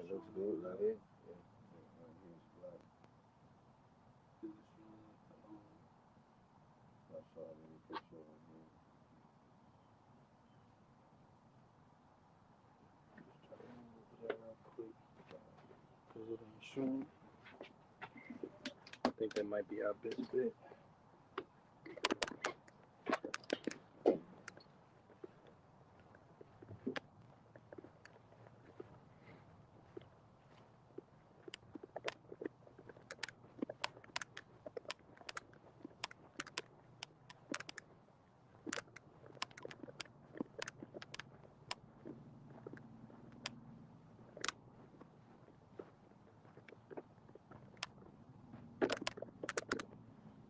That looks good right here. Yeah, right here is black. Not showing any picture on here. Try to move that real quick. Because it ain't showing. I think that might be our best bet.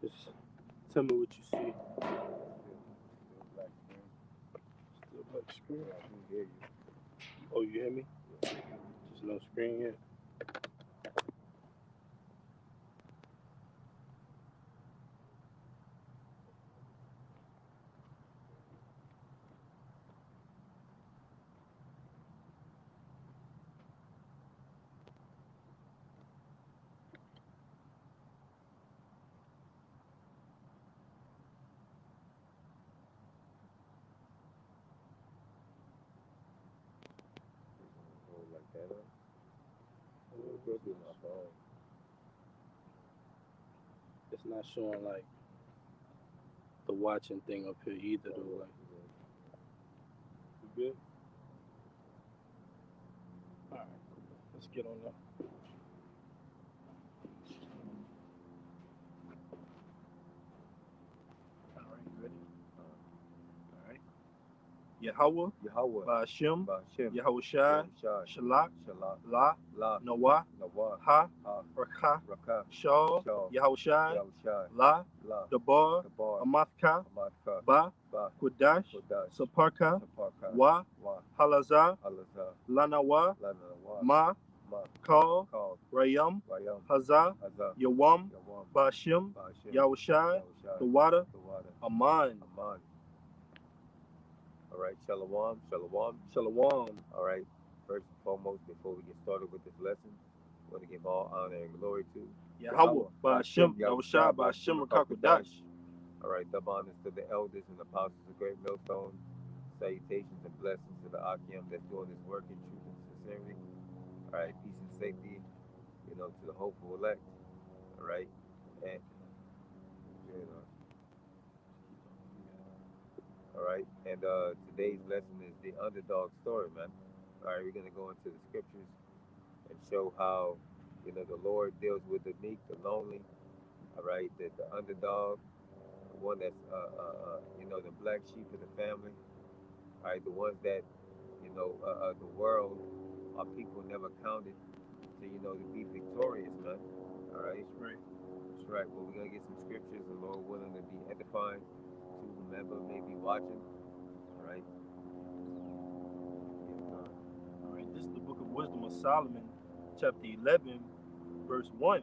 Just tell me what you see. Still black screen. Still black screen. Yeah, I can hear you. Oh, you hear me? Yeah. Just no screen yet. Hold like that up. It could be my phone. It's not showing like the watching thing up here either Oh, though. yeah, Like, yeah. you good? All right, cool. Let's get on that. All right, you ready? All right. Yahawah, Yahawah, Ba'ashim, Ba'ashem, Yahawashi, Yahawashi, Shalak, Shalak, La, La, Nawah, Nawah, Ha, Ha, Rakha, Rakah, Shaw, Shaw, Yahawashi, Yahawashi, La, La, Dabar, Tabar, Amathka, Amatka, Ba, Ba, Kodash, Kodash, Saparka, Saparka, Wa, Wa, Halaza, Alaza, Lanawa, Lanawa, Ma, Ma, Kal, Kal, Rayam, Rayam, Hazah, Hazah, Yawam, Yawam, Ba'ashim, Ba'ashem, Yahawashi, Yahawashi, the water, Tawada, Aman, Aman. All right, Shalom, Shalom. Shalom. All right, first and foremost, before we get started with this lesson, I want to give all honor and glory to Yahawah, Ba'ashim, Yahawashi, Ba'ashim, Rakakodash. All right, double honors to the elders and apostles of Great Millstone. Salutations and blessings to the Akim that's doing this work in truth and sincerity. All right, peace and safety, to the hopeful elect. All right, and you know, all right, and today's lesson is the underdog story, man. All right, we're gonna go into the scriptures and show how the Lord deals with the meek, the lonely. All right, the underdog, the one that's the black sheep of the family. All right, the ones that the world or people never counted to be victorious, man. All right, That's right. that's right. Well, we're gonna get some scriptures, the Lord willing, to be edifying to whomever may be watching. All right, yes, God. All right, this is the book of Wisdom of Solomon, chapter 11, verse 1.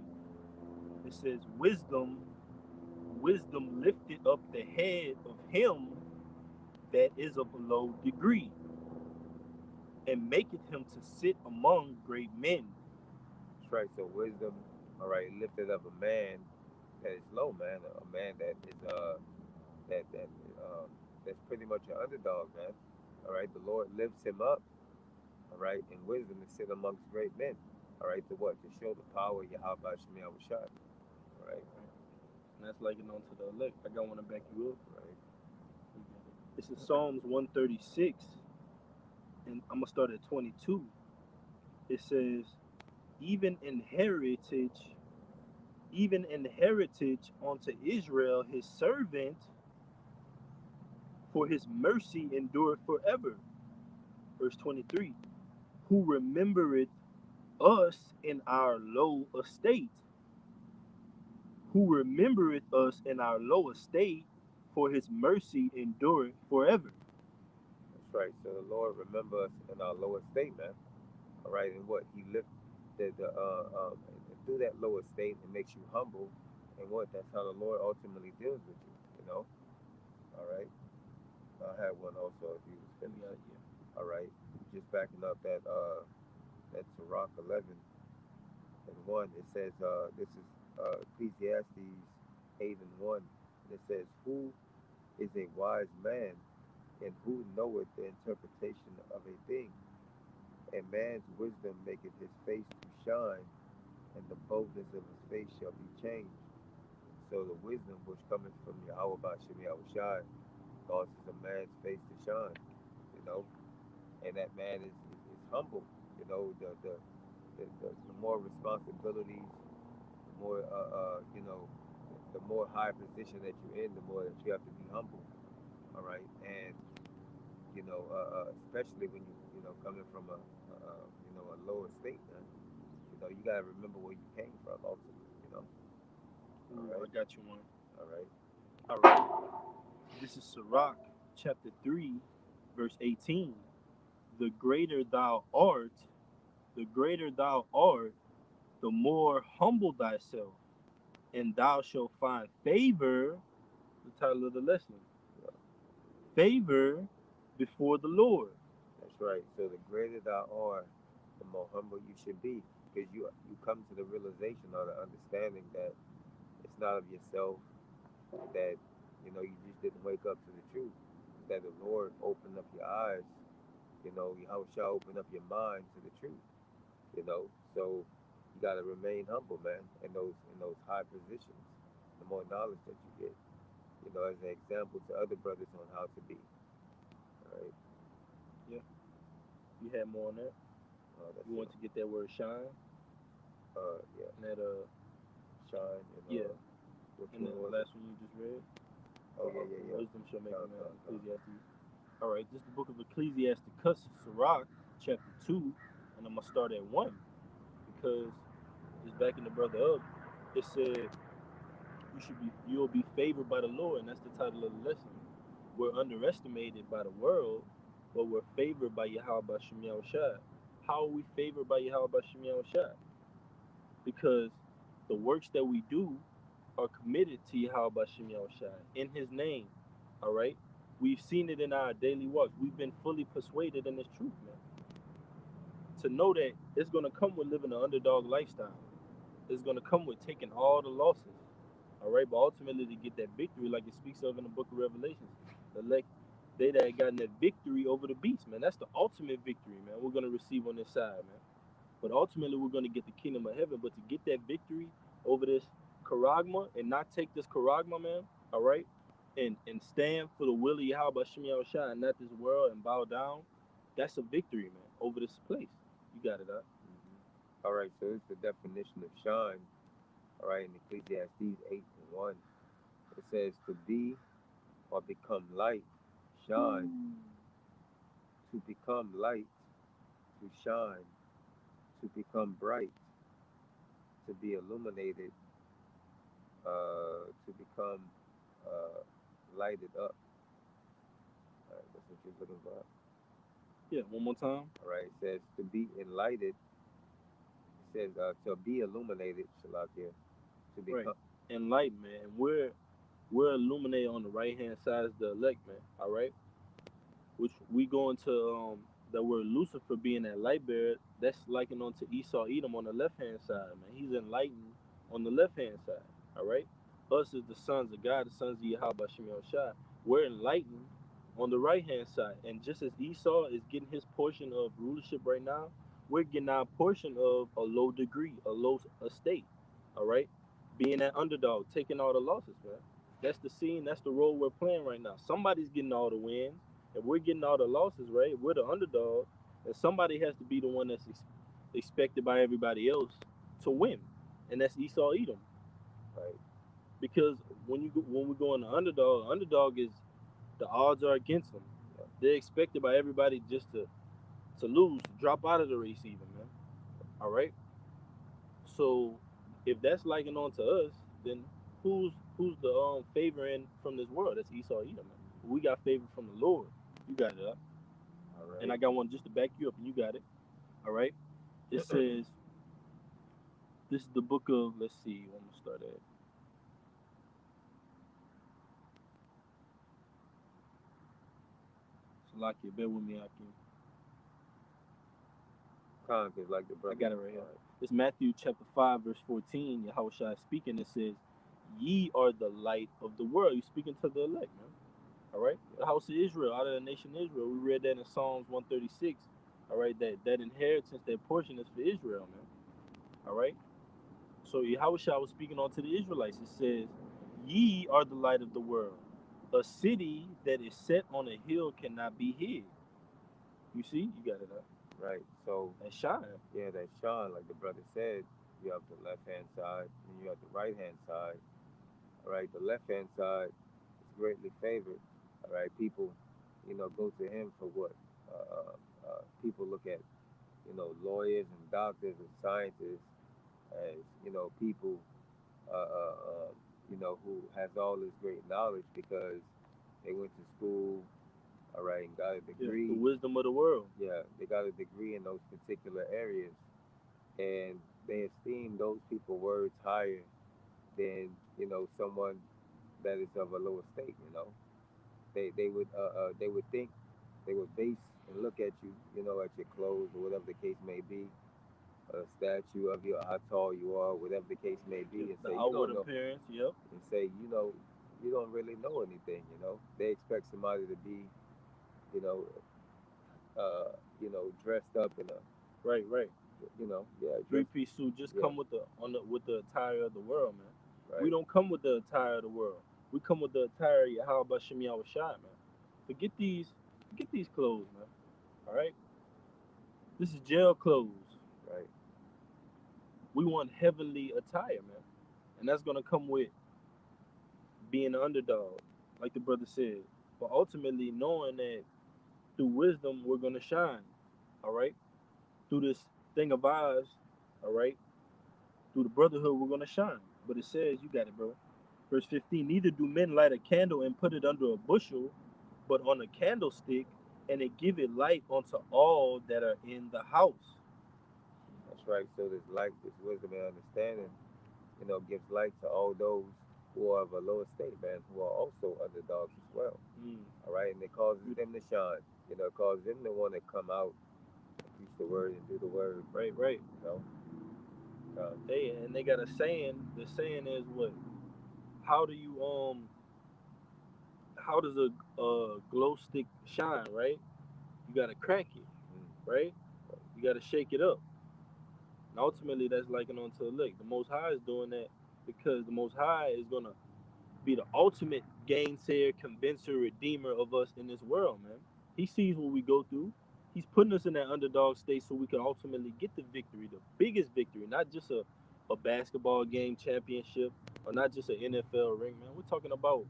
It says, wisdom lifted up the head of him that is of a low degree, and maketh him to sit among great men. That's right. So wisdom, all right, lifted up a man that is low, man, a man that is that um that's pretty much an underdog, man. All right, the Lord lifts him up, all right, in wisdom to sit amongst great men. All right, to what? To show the power of Yahawah Shemi. All right, And that's likened unto the elect. I got one to back you up. right. This is Psalms 136, and I'm going to start at 22. It says, even in heritage, even in heritage unto Israel his servant, for his mercy endureth forever. Verse 23, who remembereth us in our low estate, who remembereth us in our low estate, for his mercy endureth forever. That's right. So the Lord remember us in our lower state, man. All right, and what He lifted and through that lower state, it makes you humble, and what? That's how the Lord ultimately deals with you. All right. I had one also if you was finished. Yeah, yeah. All right. Just backing up that That's Sirach 11:1. It says, this is Ecclesiastes 8:1. And it says, who is a wise man, and who knoweth the interpretation of a thing? A man's wisdom maketh his face to shine, and the boldness of his face shall be changed. So the wisdom which cometh from Yahawah by Shem Yahawashi causes a man's face to shine, you know, and that man is humble. You know, the more responsibilities, the more the more high position that you're in, the more that you have to be humble. All right, and especially when coming from a lower state, man. You gotta remember where you came from ultimately. All Ooh, right, I got you one. all right, All right. This is Sirach, chapter 3, verse 18. The greater thou art, the greater thou art, the more humble thyself, and thou shalt find favor, the title of the lesson, yeah, favor before the Lord. that's right. So the greater thou art, the more humble you should be, because you come to the realization or the understanding that it's not of yourself, that you just didn't wake up to the truth, that the Lord opened up your eyes, Yahweh shall open up your mind to the truth, so you got to remain humble, man, in those high positions. The more knowledge that you get, as an example to other brothers on how to be. All right. Yeah, you had more on that. That's You it. want to get that word shine, Yeah, and that shine and yeah, which and one that was it? last one you just read. Oh yeah, yeah, yeah. Wisdom shall make a Con, man, con, con. Ecclesiastes. All right, this is the book of Ecclesiasticus, Sirach, chapter 2, and I'm going to start at 1 because just backing the brother up, it said, you'll be favored by the Lord, and that's the title of the lesson. We're underestimated by the world, but we're favored by Yahawah Bashem Yahawashi. How are we favored by Yahawah Bashem Yahawashi? Because the works that we do are committed to Yahawah Bashem Yahawashi in His name. All right, we've seen it in our daily walks. We've been fully persuaded in this truth, man. To know that it's gonna come with living an underdog lifestyle. It's gonna come with taking all the losses. All right, but ultimately to get that victory, like it speaks of in the Book of Revelations, elect they that had gotten that victory over the beast, man. That's the ultimate victory, man. We're gonna receive on this side, man. But ultimately, we're going to get the kingdom of heaven. But to get that victory over this charagma and not take this charagma, man, all right, and stand for the will of Yahweh Bashem Yahawashi and not this world and bow down, that's a victory, man, over this place. You got it, huh? All right, so it's the definition of shine. All right, in Ecclesiastes 8:1, it says to be or become light, shine, to become light, to shine, to become bright, to be illuminated, to become uh, lighted up. All right, that's what you're looking for. Yeah, one more time. All right, it says to be enlightened. It says to be illuminated, Shalakia, to Right. become. Enlightenment. And we're illuminated on the right hand side as the elect, man. All right. Which we go into that word Lucifer being that light bearer, that's likened onto Esau Edom on the left hand side, man. He's enlightened on the left hand side. All right. Us as the sons of God, the sons of Yahweh Shemel Shai, we're enlightened on the right hand side. And just as Esau is getting his portion of rulership right now, we're getting our portion of a low degree, a low estate. All right. Being that underdog, taking all the losses, man. That's the scene, that's the role we're playing right now. Somebody's getting all the wins if we're getting all the losses, right, we're the underdog, and somebody has to be the one that's expected by everybody else to win, and that's Esau Edom, Right. because when we go on the underdog is the odds are against them. Yeah. They're expected by everybody just to lose, drop out of the race, even, man. All right. So if that's liking on to us, then who's the favoring from this world? That's Esau Edom, man. We got favor from the Lord. You got it up. All And right. I got one just to back you up, and you got it. All right. It says this is the book of. Let's see. When we start at. Salakia, bear with me, Akim. Cause like the I brother. got it right here. All right. It's Matthew chapter 5, verse 14. Yahawashi is speaking. It says, "Ye are the light of the world." You're speaking to the elect, man. All right, the Yep. house of Israel, out of the nation Israel. We read that in Psalms 136. All right, that inheritance, that portion is for Israel, man. All right. So Yahushua was speaking on to the Israelites. It says, "Ye are the light of the world. A city that is set on a hill cannot be hid." You see, you got it up. Right. So And shine. yeah, that Sean, like the brother said, you have the left hand side and you have the right hand side. All right. The left hand side is greatly favored. All right. People, go to him for what? People look at lawyers and doctors and scientists as people uh, uh, uh, who has all this great knowledge because they went to school, all right, and got a Yeah, the degree. wisdom of the world. Yeah, they got a degree in those particular areas, and they esteem those people words higher than someone that is of a lower state. They would think, they would base and look at you, at your clothes or whatever the case may be, a statue of you, how tall you are, whatever the case may Yeah, be, and the say you outward don't know, appearance. Yep. and say you don't really know anything. They expect somebody to be, you know, dressed up in a, Right, right. yeah, dressed, Three-piece suit just yeah, come with the attire of the world, man. We right, don't come with the attire of the world. We come with the attire of Yahawah Shem Yahawashi, man. Forget these, forget these clothes, man. All right, this is jail clothes. right, We want heavenly attire, man, and that's gonna come with being an underdog, like the brother said. But ultimately, knowing that through wisdom we're gonna shine. All right, through this thing of ours. All right, through the brotherhood we're gonna shine. But it says, you got it, bro. Verse 15, neither do men light a candle and put it under a bushel, but on a candlestick, and it give it light unto all that are in the house. that's right. So this light, this wisdom and understanding, gives light to all those who are of a lower state, man, who are also underdogs as well. Mm, All right, and it causes beautiful. them to shine. It causes them to want to come out and preach the word and do the word. Right, right. You know, um, Hey, and they got a saying. The saying is what? How do you how does a glow stick shine, right? You gotta crack it, mm, right? You gotta shake it up. And ultimately that's likened onto a lick. The most high is doing that because the most high is gonna be the ultimate gainsayer, convincer, redeemer of us in this world, man. He sees what we go through. He's putting us in that underdog state so we can ultimately get the victory, the biggest victory, not just a basketball game championship or not just an NFL ring, man. We're talking about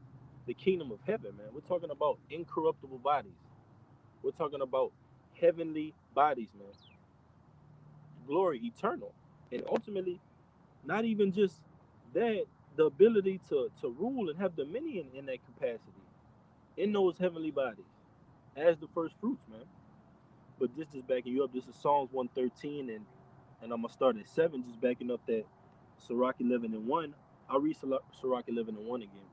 the kingdom of heaven, man. We're talking about incorruptible bodies. We're talking about heavenly bodies, man. Glory eternal. And ultimately, not even just that, the ability to rule and have dominion in that capacity, in those heavenly bodies, as the first fruits, man. But this is backing you up. This is Psalms 113, and I'm gonna start at 7, just backing up that Sirach 11 and 1. I'll read Sirach 11 and 1 again.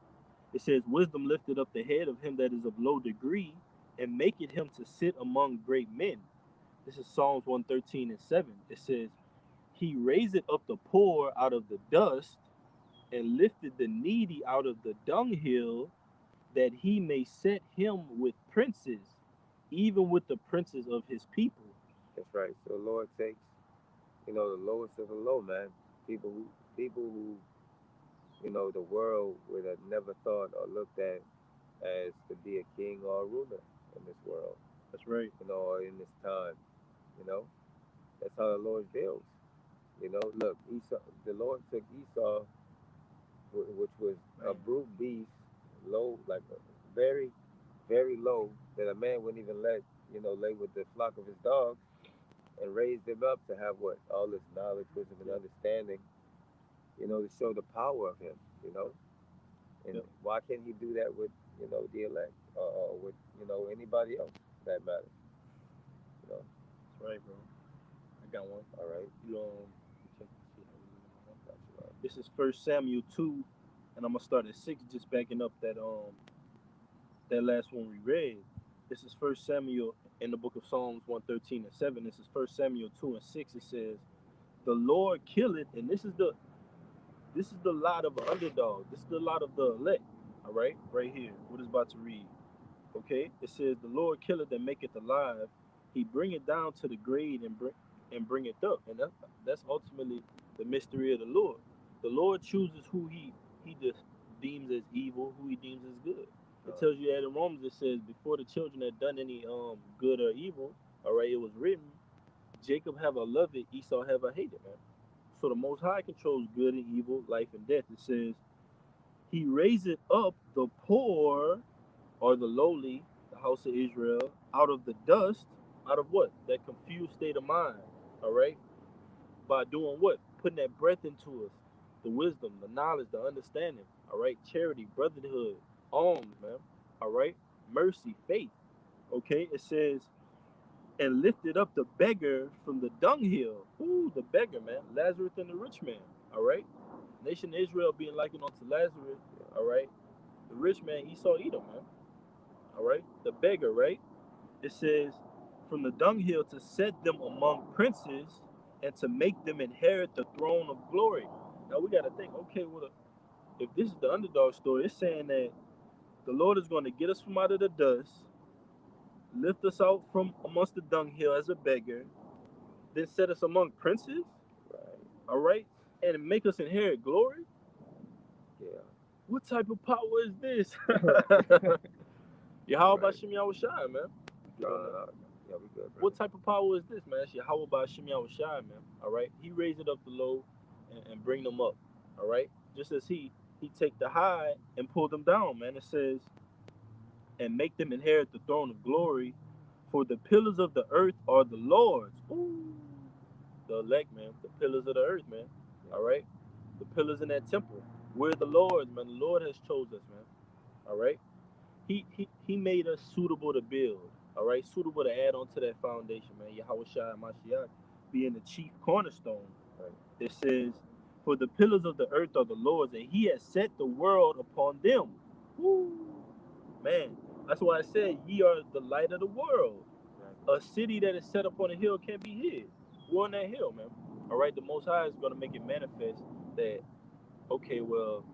It says, "Wisdom lifted up the head of him that is of low degree, and maketh him to sit among great men." This is Psalms 113 and 7. It says, "He raiseth up the poor out of the dust, and lifted the needy out of the dunghill, that he may set him with princes, even with the princes of his people." that's right. So the Lord takes, the lowest of the low, man. People who, the world would have never thought or looked at as to be a king or a ruler in this world, That's right. or in this time. You know, that's how the Lord deals. Look, Esau, the Lord took Esau, which was a Man. brute beast, low, like very, very low, that a man wouldn't even let, lay with the flock of his dogs, and raised him up to have what? All this knowledge, wisdom, and Yep. understanding, to show the power of him, And Yep. why can't he do that with, the elect, or with, anybody else for that matter, you know? That's right, bro. I got one. All right, You check see how we doing on got you, man. this is First Samuel 2, and I'm gonna start at 6, just backing up that last one we read. This is First Samuel in the book of Psalms 113:7. This is 1 Samuel 2:6. It says, "The Lord killeth," and this is the lot of an underdog. This is the lot of the elect. All right here. What is about to read? Okay, it says, "The Lord killeth and maketh alive; He bringeth down to the grave and bring it up." And that's ultimately the mystery of the Lord. The Lord chooses who He just deems as evil, who He deems as good. It tells you that in Romans. It says, "Before the children had done any good or evil, all right, it was written, Jacob have I loved it, Esau have I hated," man. So the Most High controls good and evil, life and death. It says, "He raiseth up the poor," or the lowly, the house of Israel, "out of the dust." Out of what? That confused state of mind. All right? By doing what? Putting that breath into us. The wisdom, the knowledge, the understanding. All right? Charity, brotherhood, alms, man. All right? Mercy, faith. Okay? It says, "And lifted up the beggar from the dunghill." Ooh, the beggar, man. Lazarus and the rich man. All right? Nation of Israel being likened unto Lazarus. All right? The rich man, Esau, Edom, man. All right? The beggar, right? It says, "From the dunghill to set them among princes and to make them inherit the throne of glory." Now we got to think, okay, well, if this is the underdog story, it's saying that the Lord is going to get us from out of the dust, lift us out from amongst the dunghill as a beggar, then set us among princes, Right. all right, and make us inherit glory. Yeah. What type of power is this? All Yahawah right. Shem Yahawashi, man. You don't know? Yeah, we good, What brother. type of power is this, man? It's Yahawah Shem Yahawashi, man. All right, He raised it up the low and bring them up. All right, just as He take the high and pull them down, man. It says, "And make them inherit the throne of glory, for the pillars of the earth are the Lord's." Ooh, the elect, man. The pillars of the earth, man. Yeah. All right, the pillars in that temple. We're the Lord's, man. The Lord has chosen us, man. All right. He made us suitable to build. All right, suitable to add on to that foundation, man. Yahawashi Mashiach being the chief cornerstone. Right. It says, "For the pillars of the earth are the Lord's, and He has set the world upon them." Woo, man. That's why I said, "Ye are the light of the world." Exactly. A city that is set upon a hill can't be hid. We're on that hill, man. All right, the Most High is going to make it manifest that, okay, well,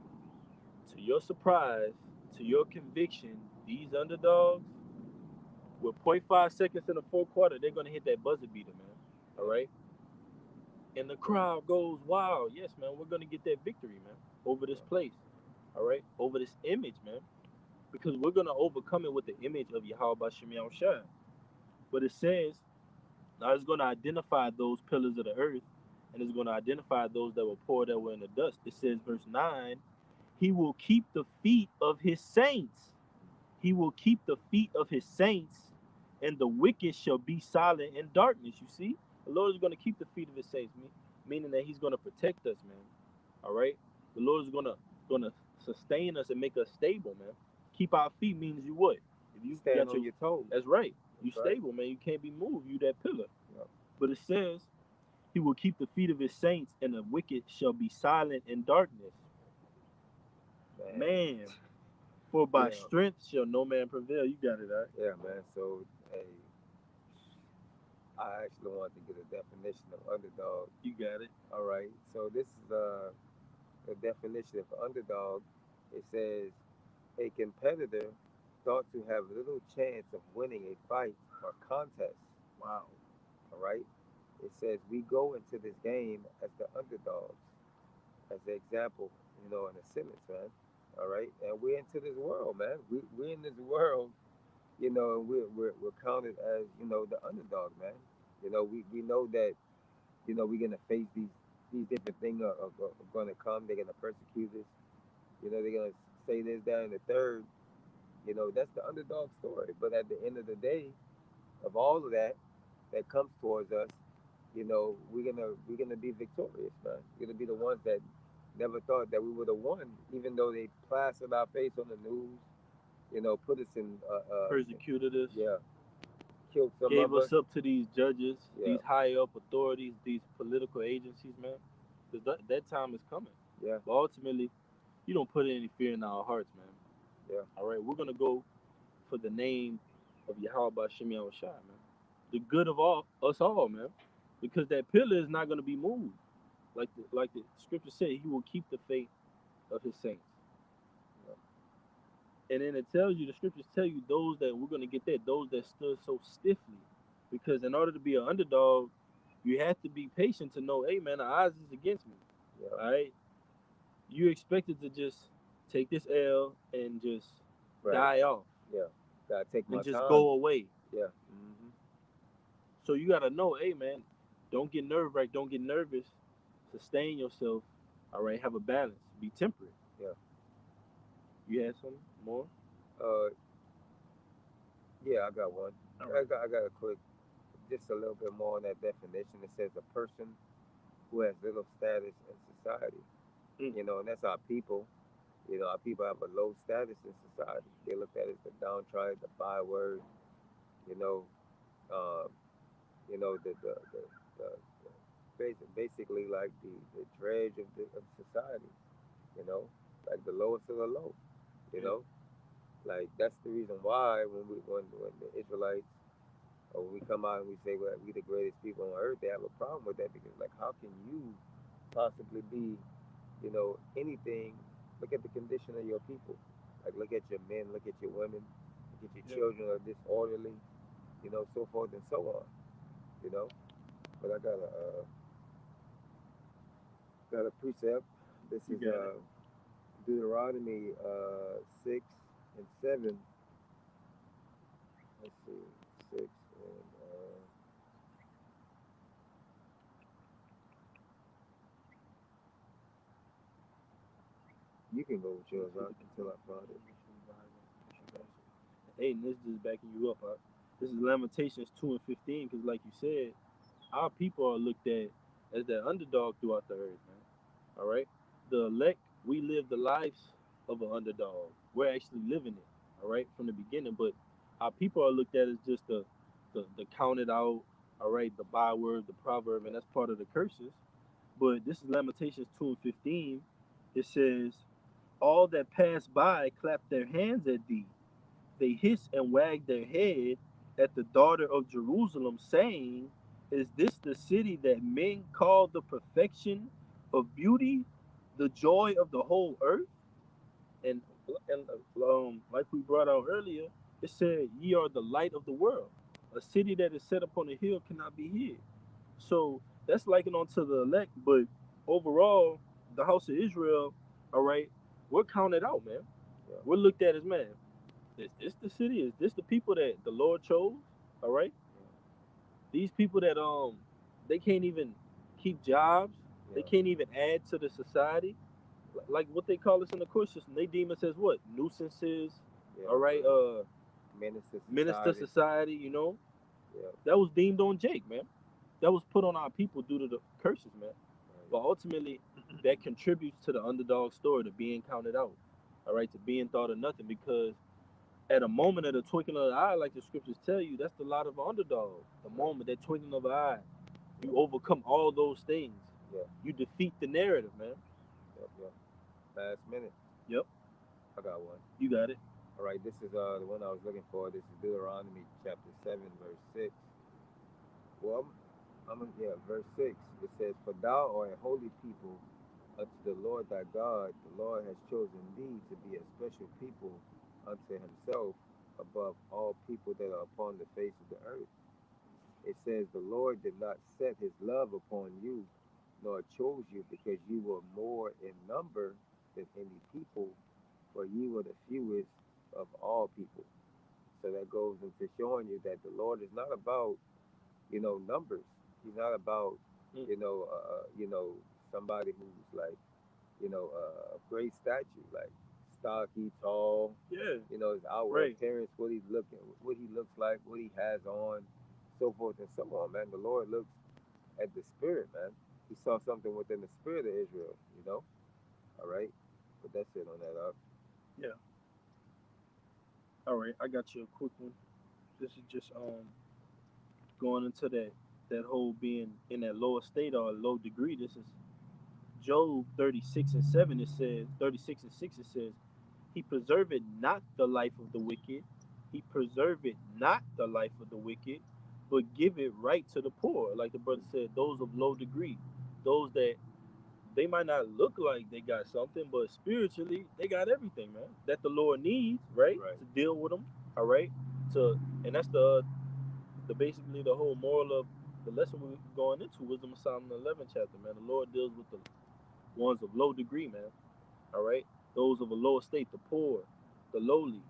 to your surprise, to your conviction, these underdogs, with point 0.5 seconds in the fourth quarter, they're going to hit that buzzer beater, man. All Yeah. right? And the crowd goes wild. Yes, man, we're going to get that victory, man, over this place. All right? Over this image, man. Because we're going to overcome it with the image of Yahawah Shem Yahawashi. But it says, now it's going to identify those pillars of the earth, and it's going to identify those that were poor that were in the dust. It says, verse 9, "He will keep the feet of His saints. He will keep the feet of His saints, and the wicked shall be silent in darkness." You see, the Lord is going to keep the feet of His saints, meaning that He's going to protect us, man. All right, the Lord is going to sustain us and make us stable, man. Keep our feet means you what? If you Stand got on your, your toes. that's right. You That's right. stable, man. You can't be moved. You that pillar. Yep. But it says, "He will keep the feet of His saints, and the wicked shall be silent in darkness." Man. Man, for by Yeah. strength shall no man prevail. You got it, all right? Yeah, man. So, hey, I actually wanted to get a definition of underdog. You got it. All right. So this is a definition of underdog. It says a competitor thought to have little chance of winning a fight or contest. Wow. All right. It says we go into this game as the underdogs, as the example, in a sentence, man. All right. And we're into this world, man. We're in this world, and we're counted as, the underdog, man. We know that, we're gonna face these different things are gonna come. They're gonna persecute us. They're gonna say this, that, and the third. That's the underdog story. But at the end of the day, of all of that comes towards us, we're gonna be victorious, man. We're gonna be the ones that never thought that we would have won, even though they plastered our face on the news, put us in, Persecuted us, yeah, killed some gave of us, us up to these judges, yeah, these higher up authorities, these political agencies, man. Because that time is coming. yeah, But ultimately, you don't put any fear in our hearts, man. yeah, All right, we're going to go for the name of Yahawah Sham Yahawashi, man. The good of all us all, man. Because that pillar is not gonna be moved. Like the scripture said, he will keep the faith of his saints. And then it tells you, the scriptures tell you those that we're gonna get that, those that stood so stiffly. Because in order to be an underdog, you have to be patient to know, hey man, the odds is against me. Yeah. All right. You expected to just take this L and just Right. die off Yeah. Gotta take my and just time. go away. Yeah. Hmm. So you gotta know, hey man, don't get nerve wracked, don't get nervous. Sustain yourself. All right, have a balance. Be temperate. Yeah. You had something more? Uh. Yeah. I got one. All I right. got. I got a quick. Just a little bit more on that definition. It says a person who has little status in society. Mm, And that's our people. Our people have a low status in society. They look at it as the downtrodden, the byword. You know, um, the basically like the dredge of society. You know, like the lowest of the low. You yeah. know, like that's the reason why when the Israelites or when we come out and we say well, we the greatest people on earth, they have a problem with that because like how can you possibly be anything? Look at the condition of your people. Like look at your men, look at your women, look at your Yeah. children are disorderly, so forth and so on. You know, but I got a precept. This You is got it. Deuteronomy 6 and 7. Let's see, 6 and you can go with yours out until I find it. Hey, and this is backing you up. Huh? This is Lamentations 2 and 15, because like you said, our people are looked at as that underdog throughout the earth, man. All right? The elect, we live the lives of an underdog. We're actually living it, all right, from the beginning. But our people are looked at as just the counted out, all right, the byword, the proverb, and that's part of the curses. But this is Lamentations 2 and 15. It says, all that pass by clap their hands at thee. They hiss and wag their head at the daughter of Jerusalem, saying, is this the city that men call the perfection of beauty, the joy of the whole earth? And like we brought out earlier, it said, ye are the light of the world. A city that is set upon a hill cannot be hid. So that's likened onto the elect, but overall, the house of Israel, all right, we're counted out, man. Yeah, We're looked at as, man, is this the city? Is this the people that the Lord chose? All right. These people that they can't even keep jobs. They yeah, can't even add to the society. Like what they call us in the court system, they deem us as what? Nuisances. yeah. All right. Minister Minister society. society. You know, Yeah, that was deemed on Jake, man. That was put on our people due to the curses, man. But right. ultimately, that contributes to the underdog story, to being counted out. All right, to being thought of nothing, because at a moment of the twinkling of the eye, like the scriptures tell you, that's the lot of an underdog. The Right. moment, that twinkling of the eye, Yeah, you overcome all those things. yeah, You defeat the narrative, man. yep, yep. Last minute, Yep, I got one. you got it. All right, this is the one I was looking for. This is Deuteronomy chapter 7, verse 6. Well, yeah, verse 6. It says, "For thou art a holy people unto the Lord thy God. The Lord has chosen thee to be a special people unto Himself above all people that are upon the face of the earth." It says, "The Lord did not set His love upon you, nor chose you, because you were more in number than any people, for ye were the fewest of all people." So that goes into showing you that the Lord is not about numbers. He's not about Mm, somebody who's like a great statue, like stocky, tall. yeah, His outward right. appearance, what he looks like, what he has on, so forth and so on. Man, the Lord looks at the spirit, man. He saw something within the spirit of Israel. All right. But that's it on that up. Yeah. All right, I got you a quick one. This is just going into that whole being in that lower state or low degree. This is Job 36 and 7. It says 36 and 6. It says, he preserveth not the life of the wicked. he preserve it not the life of the wicked, but give it right to the poor. Like the brother said, those of low degree, those that they might not look like they got something, but spiritually they got everything, man. That the Lord needs, right, Right. to deal with them. All right, to and that's the basically the whole moral of the lesson we're going into, Wisdom of Solomon 11 chapter, man. The Lord deals with the ones of low degree, man. All right, those of a low estate, the poor, the lowly,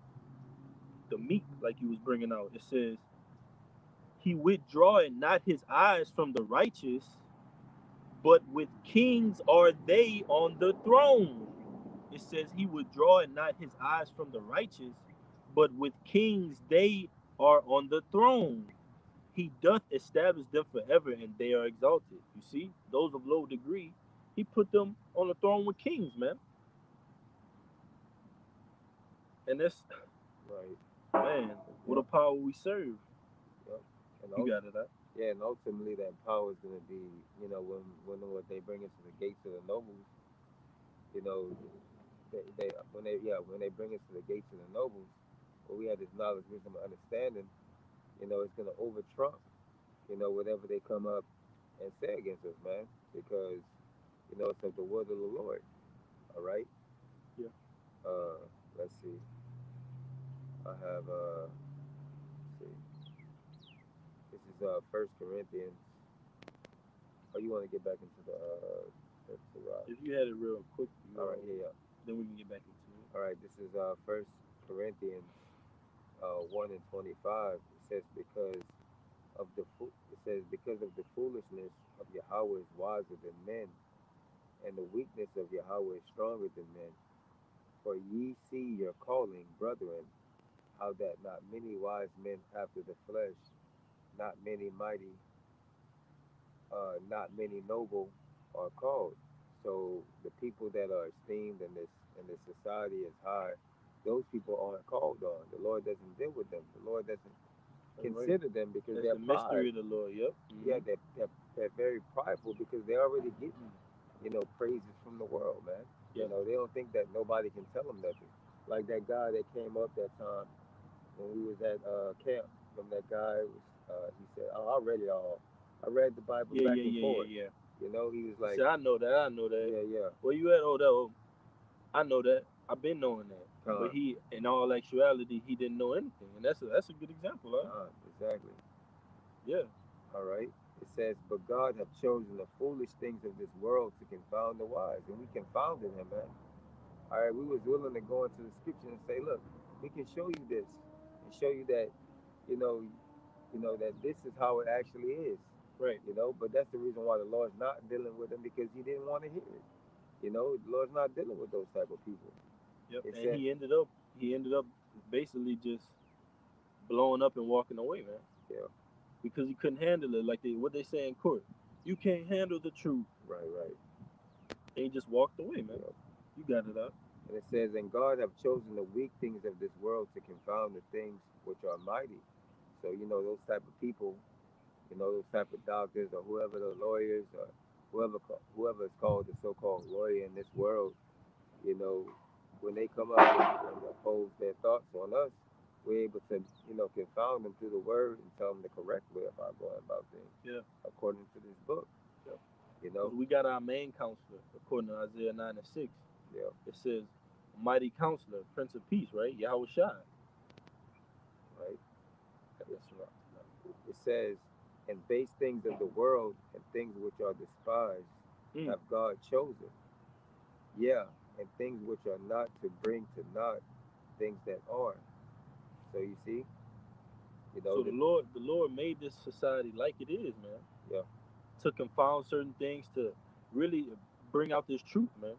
the meek, like you was bringing out. It says, "He withdraweth not his eyes from the righteous, but with kings are they on the throne." It says, "He withdraweth not his eyes from the righteous, but with kings they are on the throne. He doth establish them forever, and they are exalted." You see, those of low degree, he put them on the throne with kings, man. And that's, Right. man, what a Yep. power we serve. Yep. And You also, got it, huh? yeah, and ultimately that power is going to be, when what they bring us to the gates of the nobles, you know, when they bring us to the gates of the nobles, where we have this knowledge, wisdom, and understanding, it's going to over trump, whatever they come up and say against us, man, because it's of the word of the Lord. All right. Yeah. Uh, let's see. I have let's see. This is First Corinthians. Oh, you want to get back into the rock? If you had it real quick, All right, yeah, yeah. then we can get back into it. All right, this is First Corinthians 1:25. It says because of the foolishness of Yahawah is wiser than men, and the weakness of Yahawah is stronger than men. For ye see your calling, brethren, how that not many wise men after the flesh, not many mighty, not many noble are called. So the people that are esteemed in this society as high, those people aren't called on. The Lord doesn't deal with them. The Lord doesn't All right. consider them because That's they're the pride. mystery of the Lord. Yep. Yeah, they're very prideful because they're already getting, praises from the world, man. Yep. They don't think that nobody can tell them nothing. Like that guy that came up that time when we was at camp. From that guy was he said, "Oh, I read it all. I read the Bible Yeah, back yeah, and yeah, forth." yeah, yeah. He was He like, said, "I know that. I know that. "Yeah, yeah, Where you at? Oh, that. Oh, I know that. I've been knowing that." But con, he, in all actuality, he didn't know anything, and that's a good example, huh? exactly." Yeah. All right. It says, "But God hath chosen the foolish things of this world to confound the wise," and we confounded him, man. All right, we was willing to go into the scripture and say, "Look, we can show you this and show you that, you know, that this is how it actually is." Right. But that's the reason why the Lord's not dealing with them because He didn't want to hear it. The Lord's not dealing with those type of people. Yep. It And said, he ended up basically just blowing up and walking away, man, yeah, because he couldn't handle it. Like what they say in court, you can't handle the truth, right, right, and he just walked away, man. yeah. You got it out. And it says, "And God have chosen the weak things of this world to confound the things which are mighty." So those type of people, those type of doctors or whoever the lawyers or whoever is called the so-called lawyer in this world, you know, when they come up and oppose their thoughts on us, we're able to, confound them through the word and tell them the correct way about going about things Yeah. according to this book. Yep. You Because know, we got our main counselor, according to Isaiah 9:6. yeah, It says, "Mighty Counselor, Prince of Peace," right? Yahawashi. right. It, That's right. it says, "And base things of the world and things which are despised Mm. have God chosen, yeah, and things which are not to bring to naught things that are." So you see, So the that, Lord made this society like it is, man, yeah, to confound certain things, to really bring out this truth, man,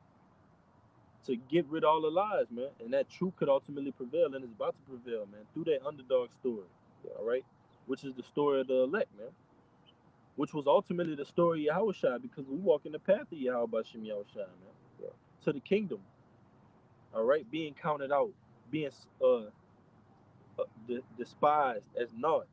to get rid of all the lies, man, and that truth could ultimately prevail, and it's about to prevail, man, through that underdog story, yeah, all right, which is the story of the elect, man, which was ultimately the story of Yahawashi, because we walk in the path of Yahawah Shem Yahawashi, man, yeah, to the kingdom, all right, being counted out, being despised as naught.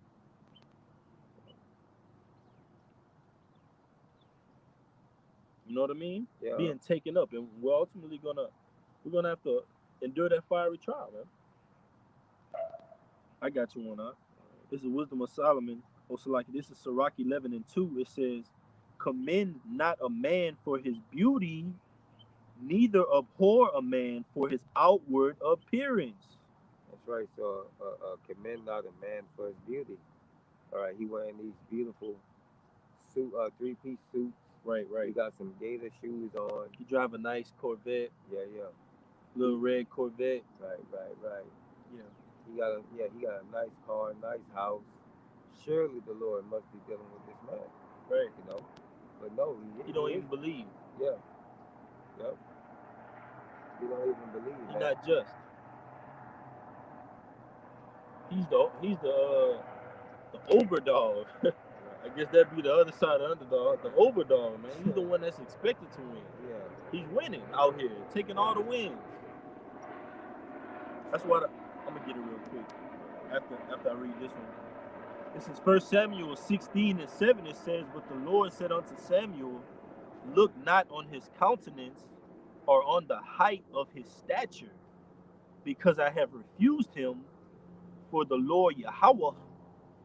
You know what I mean? yeah, Being taken up, and we're gonna have to endure that fiery trial, man. I got you one up. This is Wisdom of Solomon. Also, like this is Sirach 11:2. It says, "Commend not a man for his beauty, neither abhor a man for his outward appearance." That's right. So commend not a man for his beauty. All right, he wearing these beautiful three-piece suits. Right, He right. got some gator shoes on. You drive a nice Corvette, Yeah, yeah. little red Corvette. Right, right, right. Yeah, He got a nice car, nice house. Surely the Lord must be dealing with this man, right. you know. But no, He he don't is. even believe. Yeah, yep. He don't even believe, He man. not just. He's the overdog. I guess that'd be the other side of the underdog. The overdog, man. He's the one that's expected to win. Yeah. He's winning out here, taking all the wins. That's why I'm gonna get it real quick after I read this one. This is 1 Samuel 16:7. It says, "But the Lord said unto Samuel, Look not on his countenance or on the height of his stature, because I have refused him. For the Lord Yahawah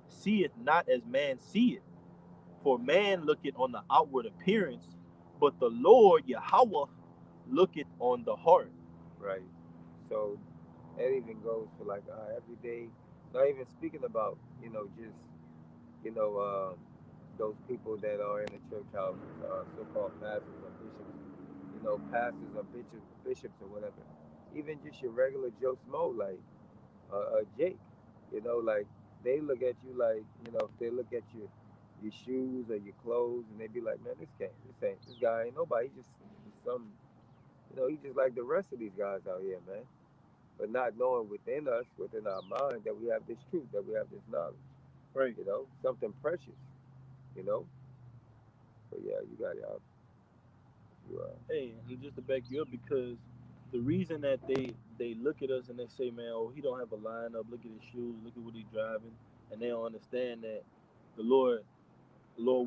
seeth not as man seeth. For man looketh on the outward appearance, but the Lord Yahawah looketh on the heart." Right. So that even goes for like every day. Not even speaking about just you know um, those people that are in the church houses, so-called pastors or bishops, pastors or bishops or whatever. Even just your regular Joe Smo, like Jake, like they look at you like, if they look at your shoes or your clothes, and they be like, man, this guy ain't nobody. He's some, he's just like the rest of these guys out here, man. But not knowing within us, within our mind, that we have this truth, that we have this knowledge, Right. something precious, you know. But yeah, you got it out. You Hey, and just to back you up, because the reason that they look at us and they say, "Man, oh, he don't have a lineup. Look at his shoes. Look at what he's driving," and they don't understand that the Lord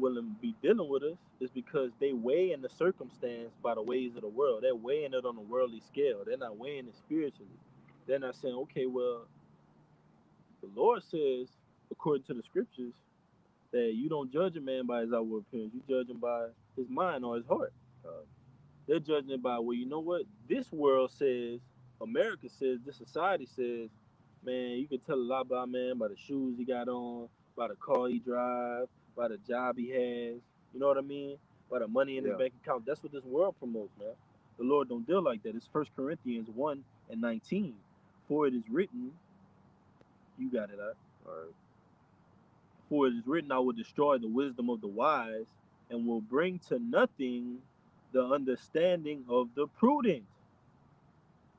willing be dealing with us, is because they weigh in the circumstance by the ways of the world. They're weighing it on a worldly scale. They're not weighing it spiritually. They're not saying, "Okay, well, the Lord says, according to the scriptures, that you don't judge a man by his outward appearance. You judge him by his mind or his heart." They're judging it by, well, you know what? This world says, America says, this society says, man, you can tell a lot about a man by the shoes he got on, by the car he drives, by the job he has. You know what I mean? By the money in his yeah, bank account. That's what this world promotes, man. The Lord don't deal like that. It's 1 Corinthians 1:19. For it is written, you got it out. all right, For it is written, I will destroy the wisdom of the wise and will bring to nothing the understanding of the prudent.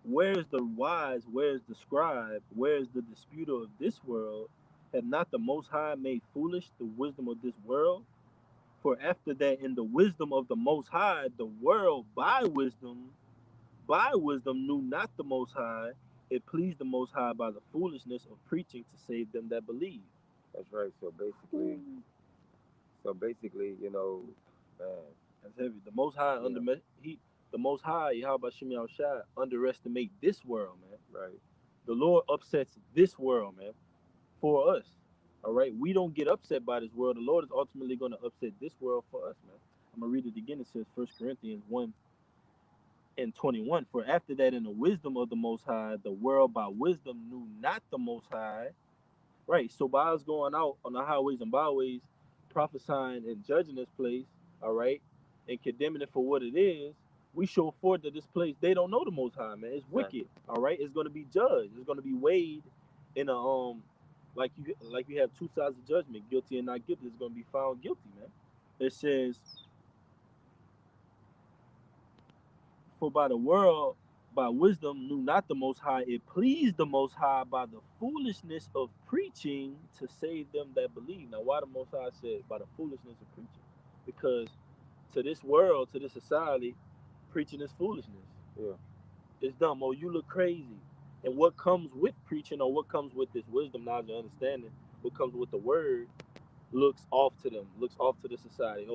Where's the wise? Where's the scribe? Where's the disputer of this world? Have not the Most High made foolish the wisdom of this world? For after that, in the wisdom of the Most High, the world by wisdom knew not the Most High. It pleased the Most High by the foolishness of preaching to save them that believe. that's right. So basically, man, That's heavy. The Most High yeah, the Most High, Yahawashi underestimate this world, man. right, The Lord upsets this world, man, for us. All right, we don't get upset by this world. The Lord is ultimately going to upset this world for us, man. I'm gonna read it again. It says 1 Corinthians 1:21. For after that, in the wisdom of the Most High, the world by wisdom knew not the Most High. Right. So by us going out on the highways and byways, prophesying and judging this place, all right, and condemning it for what it is, we show forth that this place they don't know the Most High, man. It's wicked. exactly, All right. It's going to be judged. It's going to be weighed in a like you have two sides of judgment, guilty and not guilty. It's going to be found guilty, man. It says, for by the world, by wisdom, knew not the Most High. It pleased the Most High by the foolishness of preaching to save them that believe. Now, why the Most High said by the foolishness of preaching? Because to this world, to this society, preaching is foolishness. yeah, It's dumb. Oh, you look crazy. And what comes with preaching, or what comes with this wisdom, knowledge, and understanding, what comes with the word, looks off to them, looks off to the society.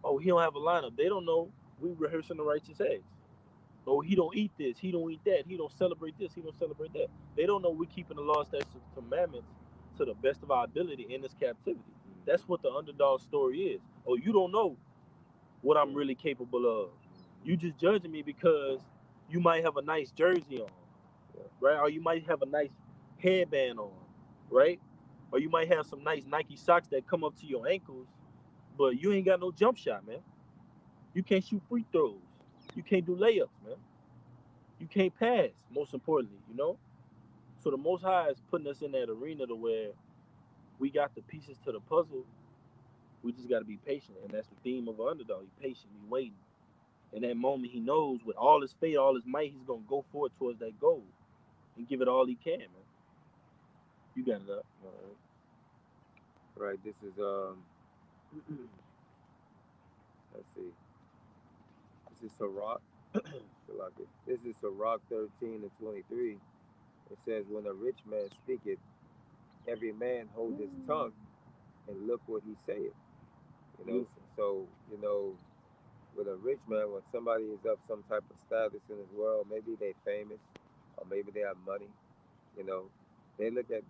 Oh, he don't have a lineup. They don't know we rehearsing the righteous acts. Oh, he don't eat this, he don't eat that, he don't celebrate this, he don't celebrate that. They don't know we're keeping the law, statutes, and commandments to the best of our ability in this captivity. That's what the underdog story is. Oh, you don't know what I'm really capable of. You just judging me because you might have a nice jersey on, right? Or you might have a nice headband on, right? Or you might have some nice Nike socks that come up to your ankles, but you ain't got no jump shot, man. You can't shoot free throws. You can't do layups, man. You can't pass, most importantly, you know? So the Most High is putting us in that arena to where we got the pieces to the puzzle. We just got to be patient. And that's the theme of an underdog. He's patient. He's waiting. In that moment, he knows with all his faith, all his might, he's going to go forward towards that goal and give it all he can, man. You got it up. All right. Right. This is let's see. This is Sirach. This is Sirach 13:23. It says, "When a rich man speaketh, every man hold his tongue, and look what he saith." You know. So with a rich man, when somebody is of some type of status in this world, maybe they famous, or maybe they have money. You know, they look at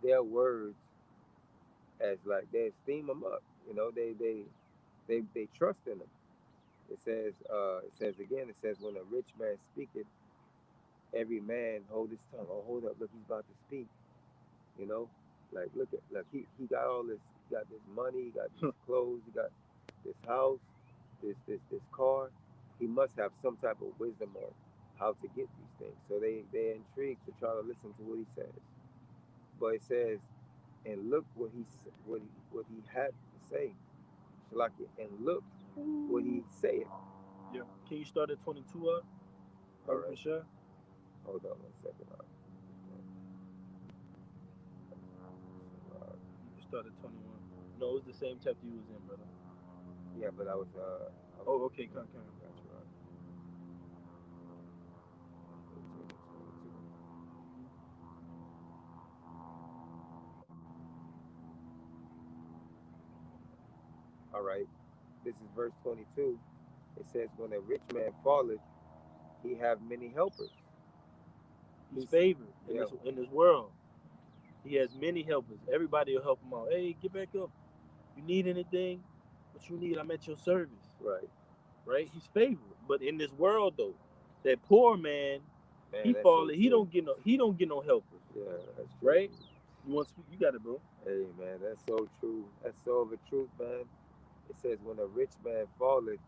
their words as like they esteem them up. You know, they trust in them. It says again, it says, when a rich man speaketh, every man hold his tongue. Oh, hold up, look, he's about to speak. You know, like look at, like he got all this, he got this money, he got these clothes, he got this house, this car. He must have some type of wisdom on how to get these things. So they're intrigued to try to listen to what he says. But it says, and look what he had to say, Shalaki, and look what he said. Yeah. Can you start at 22 up? All right. Sure. Hold on 1 second. You can start at 21. No, it's the same chapter you was in, brother. Yeah, but Oh, okay, come. got you right. 18 and 22. All right. This is verse 22. It says, when a rich man falleth, he have many helpers. He's favored Yeah. in this world. He has many helpers. Everybody will help him out. Hey, get back up. You need anything? What you need? I'm at your service. Right. Right? He's favored. But in this world though, that poor man, Man, he that's so falling. He true. don't get no helpers. Yeah, that's true. Right? You want to speak? You got it, bro. Hey, man, that's so true. That's so the truth, man. It says, when a rich man falleth,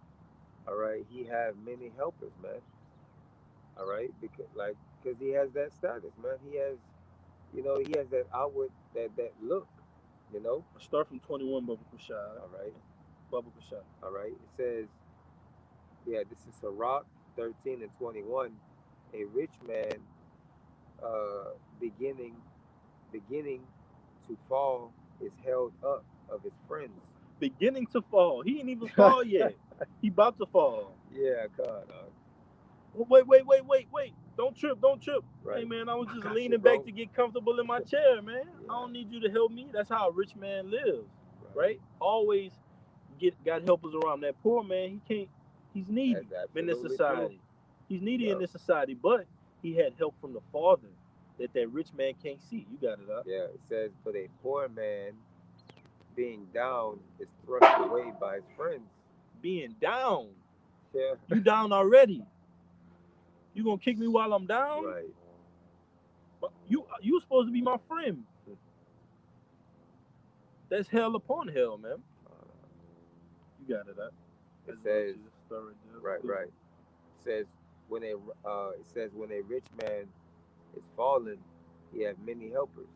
all right, he have many helpers, man. All right, because he has that status, man. He has that outward, that look, you know. I'll start from 21, Baba Kushai. All right, Baba Kushai. all right. It says, yeah, this is Sirach 13:21. A rich man, beginning beginning to fall, is held up of his friends. Beginning to fall. He ain't even fall yet. He about to fall. Yeah, God. Wait. Don't trip. Right. Hey, man, I was I just got you, leaning bro. back to get comfortable in my chair, man. Yeah. I don't need you to help me. That's how a rich man lives, Right. right? Always got helpers around. That poor man, he can't, he's needy That's in this absolutely society. true. He's needy in Yeah. this society, but he had help from the Father that rich man can't see. You got it up. Yeah. It says, but a poor man being down is thrust away by his friends. Being down. Yeah. You down already. You gonna kick me while I'm down? Right. You supposed to be my friend. That's hell upon hell, man. Uh, You got it up. it says, Right right, right. It says, when a rich man is fallen, he have many helpers.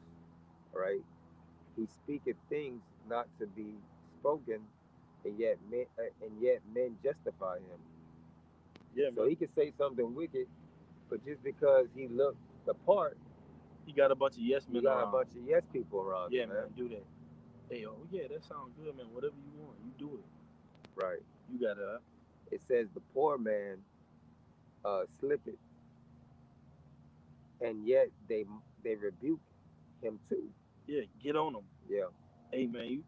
Right. He speaketh things not to be spoken, and yet men justify him. Yeah, So man. he could say something wicked, but just because he looked the part, He got a bunch of yes you men got a around. bunch of yes people around Yeah, him, man. man. Do that. Hey, oh yeah, that sounds good, man. Whatever you want, you do it. Right. You got it up. It says the poor man slippeth, and yet they rebuke him too. Yeah, get on them. Yeah. Hey, man,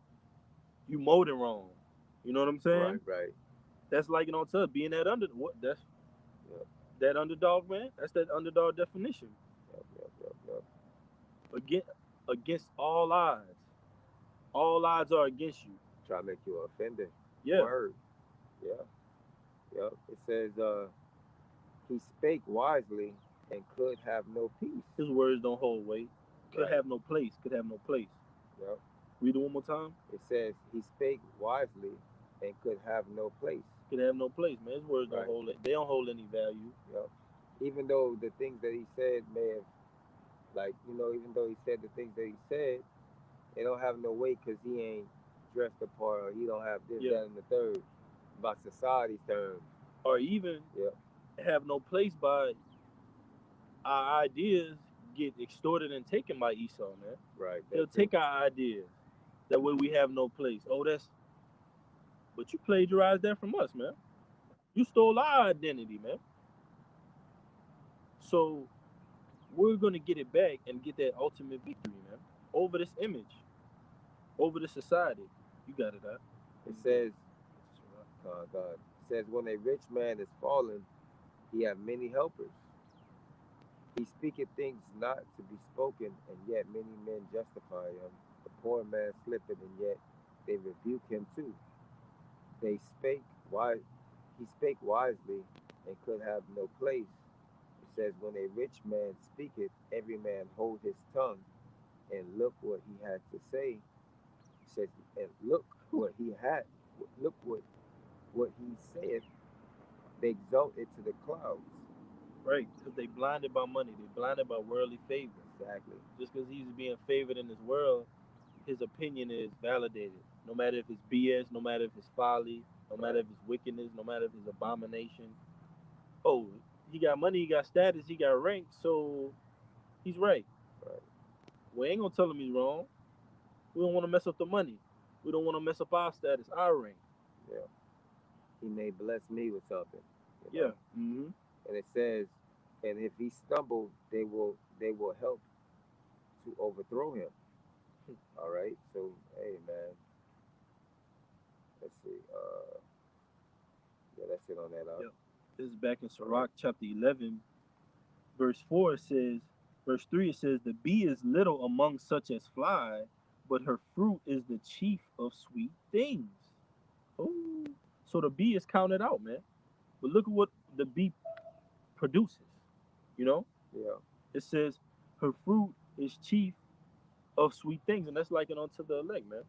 you molding wrong. You know what I'm Right. saying? Right. That's like it on to being that under. What? That's Yeah. That underdog, man. That's that underdog definition. Yep, yep, yep, yep. Against against all odds. All odds are against you. Try to make you an offender. Yeah. Word. Yeah, yep. It says, he spake wisely and could have no peace. His words don't hold weight. Could Right. have no place. Could have no place. Yep. Read it one more time. It says he spake wisely and could have no place. Could have no place, man. His words don't Right. hold it. They don't hold any value. Yep. Even though the things that he said may have, like, even though he said the things that he said, they don't have no weight because he ain't dressed the part, or he don't have this, Yeah. that, and the third. By society's terms. Or even Yep. have no place by our ideas get extorted and taken by Esau, man. Right. He'll That too. take our ideas. That way we have no place. Oh, that's but you plagiarized that from us, man. You stole our identity, man. So we're gonna get it back and get that ultimate victory, man. Over this image, over this society. You got it, out. It says, God. It says, when a rich man is fallen, he have many helpers. He speaketh things not to be spoken, and yet many men justify him. The poor man slippeth, and yet they rebuke him too. They spake wise. He spake wisely, and could have no place. It says, when a rich man speaketh, every man hold his tongue, and look what he had to say. It says, and look what he had. Look what he saith. They exalt it to the clouds. Right? Because they blinded by money. They blinded by worldly favor. Exactly. Just because he's being favored in this world, his opinion is validated. No matter if it's BS, no matter if it's folly, no matter Right. if it's wickedness, no matter if it's abomination. Oh, he got money, he got status, he got rank, so he's right. Right. We ain't gonna tell him he's wrong. We don't want to mess up the money. We don't want to mess up our status, our rank. Yeah. He may bless me with something. You Yeah. know. Mm-hmm. And it says, and if he stumble, they will help to overthrow him. All right. So hey man, let's see. Yeah, that's it on that. Yep. This is back in All right. Sirach chapter 11, verse 4. It says, verse 3, it says, the bee is little among such as fly, but her fruit is the chief of sweet things. Oh, so the bee is counted out, man. But look at what the bee produces. You know, Yeah. it says her fruit is chief of sweet things, and that's likened unto the elect, man.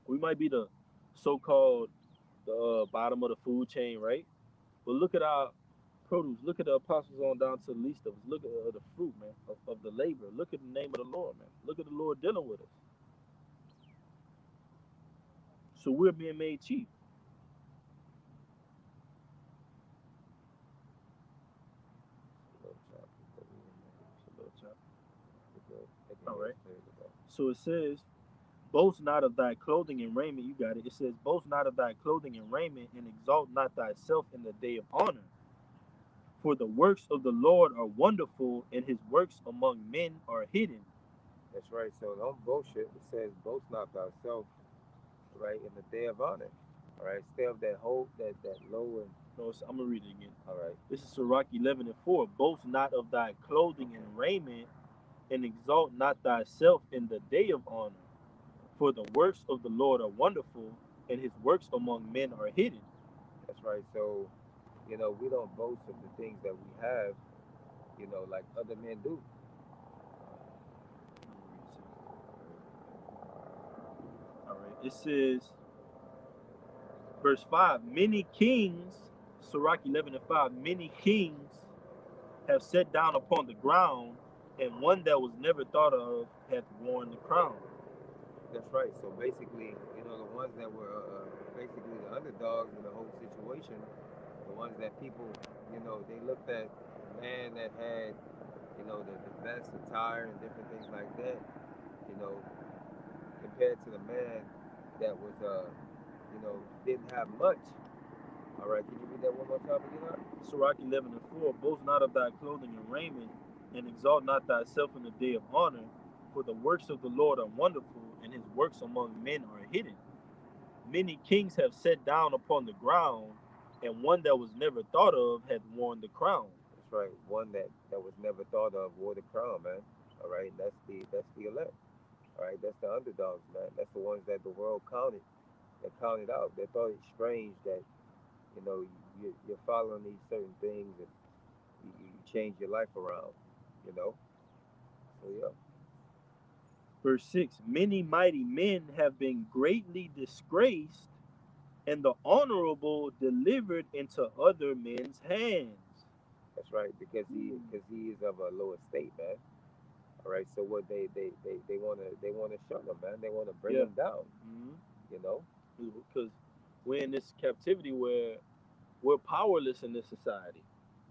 We might be the so-called the bottom of the food chain, right? But look at our produce. Look at the apostles on down to the least of us. Look at the fruit, man, of the labor. Look at the name of the Lord, man. Look at the Lord dealing with us. So we're being made chief. Little chapter, It's a little chop. again, All yes, right. there we go. So it says, boast not of thy clothing and raiment. You got it. It says, boast not of thy clothing and raiment, and exalt not thyself in the day of honor. For the works of the Lord are wonderful, and his works among men are hidden. That's right. So don't bullshit. It says, boast not thyself, right, in the day of honor. All right. Stay of that hope, that low and No, I'm going to read it again. all right. This is Sirach 11 and 4. Boast not of thy clothing and raiment, and exalt not thyself in the day of honor. For the works of the Lord are wonderful, and his works among men are hidden. That's right. So, we don't boast of the things that we have, like other men do. All right. It says, verse 5, many kings, Sirach 11 and 5, many kings have sat down upon the ground, and one that was never thought of hath worn the crown. That's right. So basically, the ones that were basically the underdogs in the whole situation, the ones that people, they looked at the man that had, the best attire and different things like that, you know, compared to the man that was, didn't have much. All right, can you read that one more time again? Sirach 11 and 4, boast not of thy clothing and raiment, and exalt not thyself in the day of honor, for the works of the Lord are wonderful, and his works among men are hidden. Many kings have sat down upon the ground, and one that was never thought of had worn the crown. That's right. One that was never thought of wore the crown, man. All right, that's the elect. All right, that's the underdogs, man. That's the ones that the world counted, that counted out. They thought it strange that you're following these certain things and you change your life around. You know. So yeah, Verse 6, many mighty men have been greatly disgraced, and the honorable delivered into other men's hands. that's right. Because he is of a lower state, man. All right. So what they wanna shut him, man. They wanna bring Yeah. him down. Mm-hmm. You know. Because we're in this captivity where we're powerless in this society,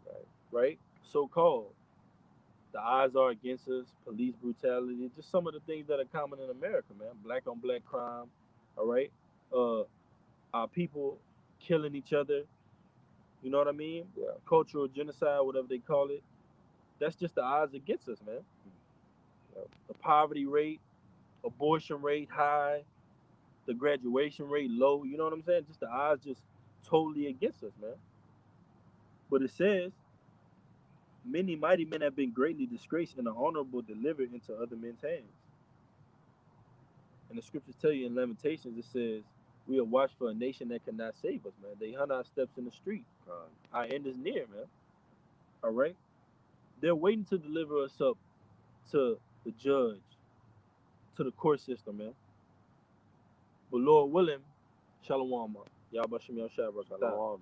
Right. right? So called. The odds are against us, police brutality, just some of the things that are common in America, man. Black on black crime, all right? Uh, our people killing each other, you know what I mean? Yeah. Cultural genocide, whatever they call it. That's just the odds against us, man. Yep. The poverty rate, abortion rate high, the graduation rate low, you know what I'm saying? Just the odds just totally against us, man. But it says, many mighty men have been greatly disgraced and the honorable delivered into other men's hands. And the scriptures tell you in Lamentations, it says, we are watched for a nation that cannot save us, man. They hunt our steps in the street. God. Our end is near, man. All right? They're waiting to deliver us up to the judge, to the court system, man. But Lord willing, Shalom, Yahawashi Shabbat. Shalom.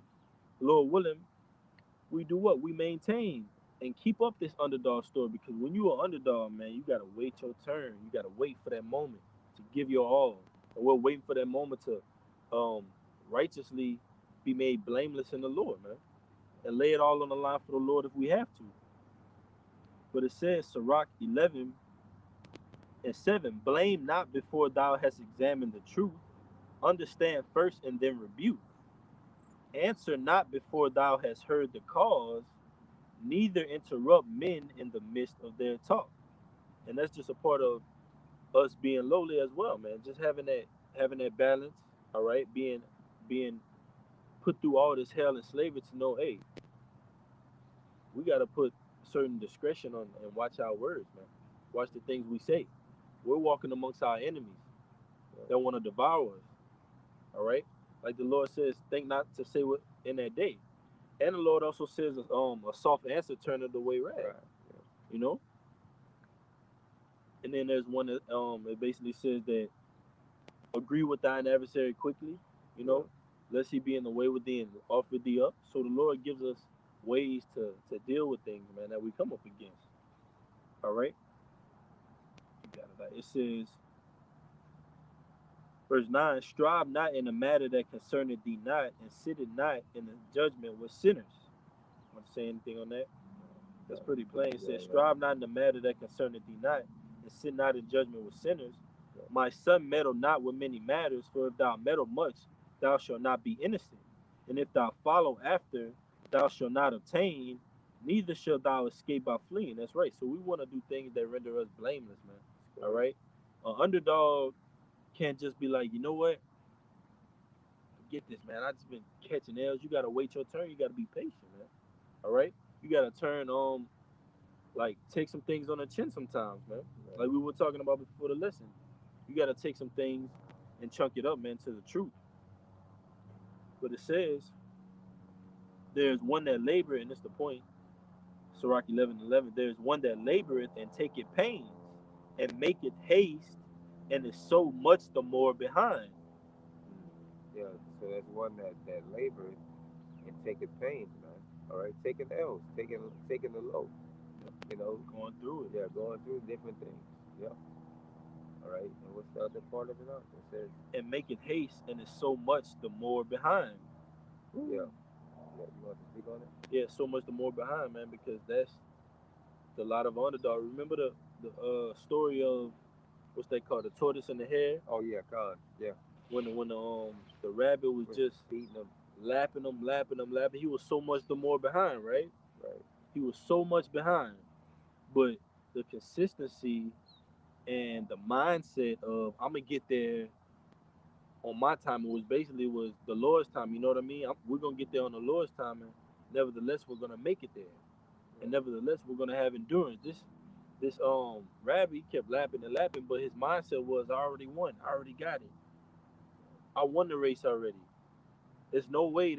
Lord willing, we do what? We maintain and keep up this underdog story because when you are underdog, man, you gotta wait your turn. You gotta wait for that moment to give your all. And we're waiting for that moment to um, righteously be made blameless in the Lord, man, and lay it all on the line for the Lord if we have to. But it says, Sirach 11:7, blame not before thou hast examined the truth. Understand first and then rebuke. Answer not before thou hast heard the cause, neither interrupt men in the midst of their talk. And that's just a part of us being lowly as well, man. Just having that balance, all right, being put through all this hell and slavery to know, hey, we gotta put certain discretion on and watch our words, man. Watch the things we say. We're walking amongst our enemies that want to devour us. All right? Like the Lord says, think not to say what in that day. And the Lord also says, a soft answer turneth away wrath. Right. Yeah. You know. And then there's one that it basically says that agree with thine adversary quickly. You Yeah. know, lest he be in the way with thee and offer thee up. So the Lord gives us ways to deal with things, man, that we come up against. All right. You got it. It says, verse 9, strive not in a matter that concerneth thee not, and sit it not in the judgment with sinners. Want to say anything on that? That's pretty plain. It Yeah. says, Yeah. strive not in the matter that concerneth thee not, and sit not in judgment with sinners. Yeah. My son, meddle not with many matters, for if thou meddle much, thou shalt not be innocent. And if thou follow after, thou shalt not obtain, neither shalt thou escape by fleeing. That's right. So we want to do things that render us blameless, man. All right? An underdog can't just be like, you know what? Forget this, man. I just been catching L's. You gotta wait your turn. You gotta be patient, man. All right? You gotta turn like take some things on the chin sometimes, man. Yeah. Like we were talking about before the lesson. You gotta take some things and chunk it up, man, to the truth. But it says there's one that laboreth, and it's the point. Sirach 11:11. There's one that laboreth and taketh pains and maketh haste, and is so much the more behind. Yeah. So that's one that labored and taking pains, man. All right, taking L's, taking the low. You know. Going through it. Yeah, going through different things. Yeah. All right. And what's the other part of it out? It says, And maketh haste, and is so much the more behind. yeah. Yeah. You want to speak on it? Yeah, so much the more behind, man, because that's the lot of underdog. Remember the story of what's they called, the tortoise and the hare, Oh yeah, Khan. Yeah. when the rabbit was We're just beating them. lapping him, lapping him, lapping. He was so much the more behind, right? Right. He was so much behind, but the consistency and the mindset of I'm gonna get there on my time. It was basically was the Lord's time. You know what I mean? We're gonna get there on the Lord's time, and nevertheless, we're gonna make it there. And nevertheless, we're gonna have endurance. This rabbi kept lapping and lapping, but his mindset was, I already won. I already got it. I won the race already. There's no way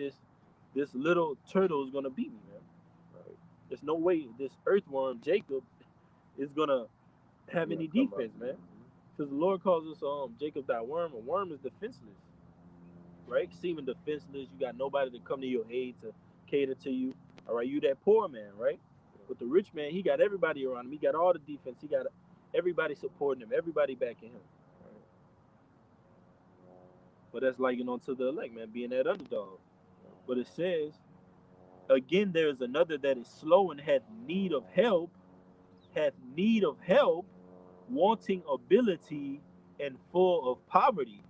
this little turtle is gonna beat me, man. Right. There's no way this earthworm Jacob is gonna have Yeah, any come up. defense, man. Because the Lord calls us Jacob that worm. A worm is defenseless, right? Seeming defenseless. You got nobody to come to your aid to cater to you. All right, you that poor man, right? But the rich man, he got everybody around him. He got all the defense. He got everybody supporting him. Everybody backing him. Right. But that's likened onto the elect, man, being that underdog. But it says, again, there is another that is slow and hath need of help, wanting ability and full of poverty.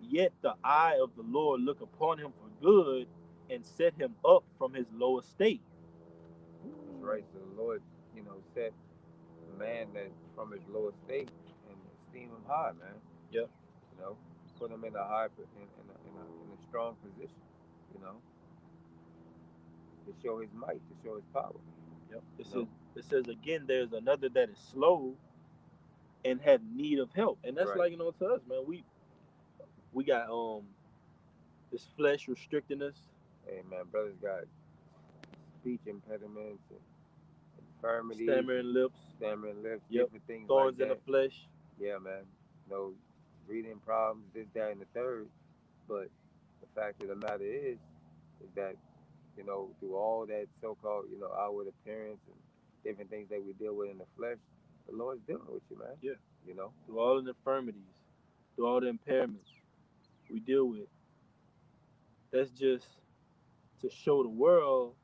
Yet the eye of the Lord look upon him for good and set him up from his low estate. That's right. So the Lord, set a man that from his lower state and esteem him high, man. Yep. You know, put him in a high, in a strong position. You know, to show his might, to show his power. Yep. You know, It says again, there's another that is slow and have need of help. And that's right. like to us, man. We got this flesh restricting us, Hey, man, brothers got speech impediments and infirmities and stammering lips. stammering lips, Yep. different things like Thorns in the that. flesh. Yeah, man. No breathing problems, this, that, and the third. But the fact of the matter is that through all that so-called, outward appearance and different things that we deal with in the flesh, the Lord's dealing with you, man. Yeah. You know, Through all the infirmities, through all the impairments we deal with. That's just to show the world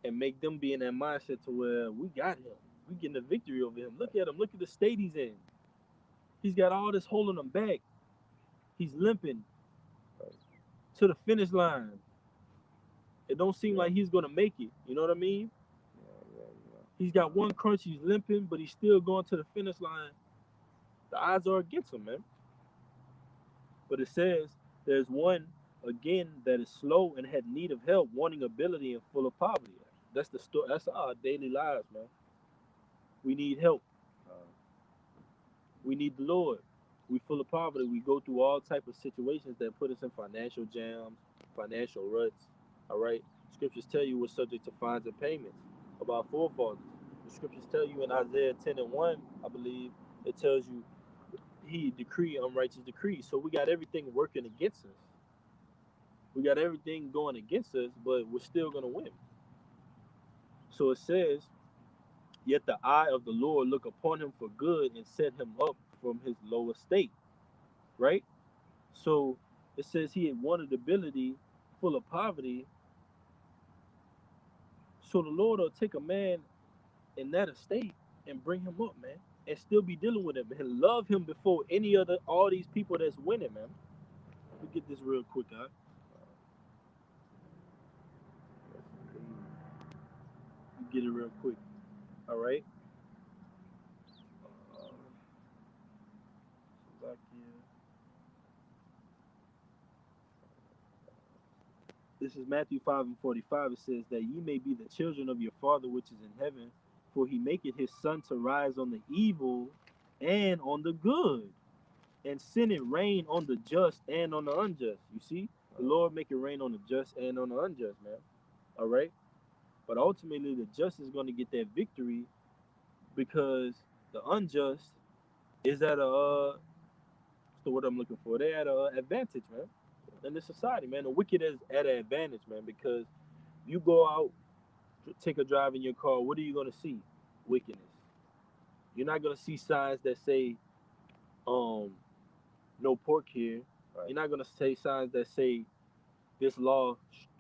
and make them be in that mindset to where we got him. We getting the victory over him. Look at him. Look at the state he's in. He's got all this holding him back. He's limping right? to the finish line. It don't seem Yeah, like he's gonna make it. You know what I mean? yeah, yeah, He's got one crunch. He's limping, but he's still going to the finish line. The odds are against him, man. But it says there's one again that is slow and had need of help, wanting ability and full of poverty. That's the story. That's our daily lives, man. We need help. uh, We need the Lord. We full of poverty. We go through all type of situations that put us in financial jams, financial ruts. All right. Scriptures tell you we're subject to fines and payments of our forefathers. The scriptures tell you in Isaiah 10 and 1, I believe, it tells you he decree unrighteous decrees. So we got everything working against us. We got everything going against us, but we're still gonna win. So it says, yet the eye of the Lord look upon him for good and set him up from his low estate. Right? So it says he had wanted ability, full of poverty. So the Lord will take a man in that estate and bring him up, man, and still be dealing with him and love him before any other all these people that's winning, man. Let me get this real quick, huh? yes, indeed. Let me get it real quick. All right. Uh, Slovakia. This is Matthew 5 and 45. It says that ye may be the children of your Father which is in heaven, for he maketh his sun to rise on the evil and on the good, and send it rain on the just and on the unjust. You see, the Lord make it rain on the just and on the unjust, man. All right, but ultimately the just is going to get that victory because the unjust is at a what's the word I'm looking for? They're at a advantage, man. In this society, man, the wicked is at an advantage, man, because you go out, take a drive in your car. What are you going to see? Wickedness. You're not going to see signs that say um no pork here. Right. You're not going to say signs that say this law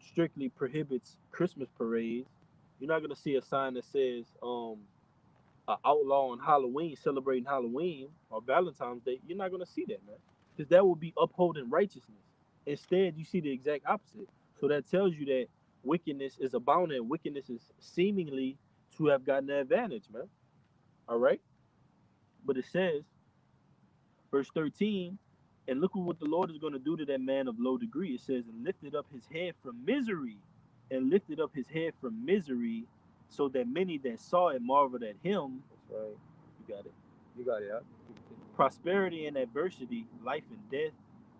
strictly prohibits Christmas parades. You're not gonna see a sign that says a outlaw on Halloween, celebrating Halloween or Valentine's Day. You're not gonna see that, man, because that would be upholding righteousness. Instead, you see the exact opposite. So that tells you that wickedness is abounding. And wickedness is seemingly to have gotten the advantage, man. All right, but it says, verse 13. And look at what the Lord is going to do to that man of low degree. It says, and lifted up his head from misery, and lifted up his head from misery, so that many that saw it marveled at him. That's right. You got it. You got it. Huh? Prosperity and adversity, life and death,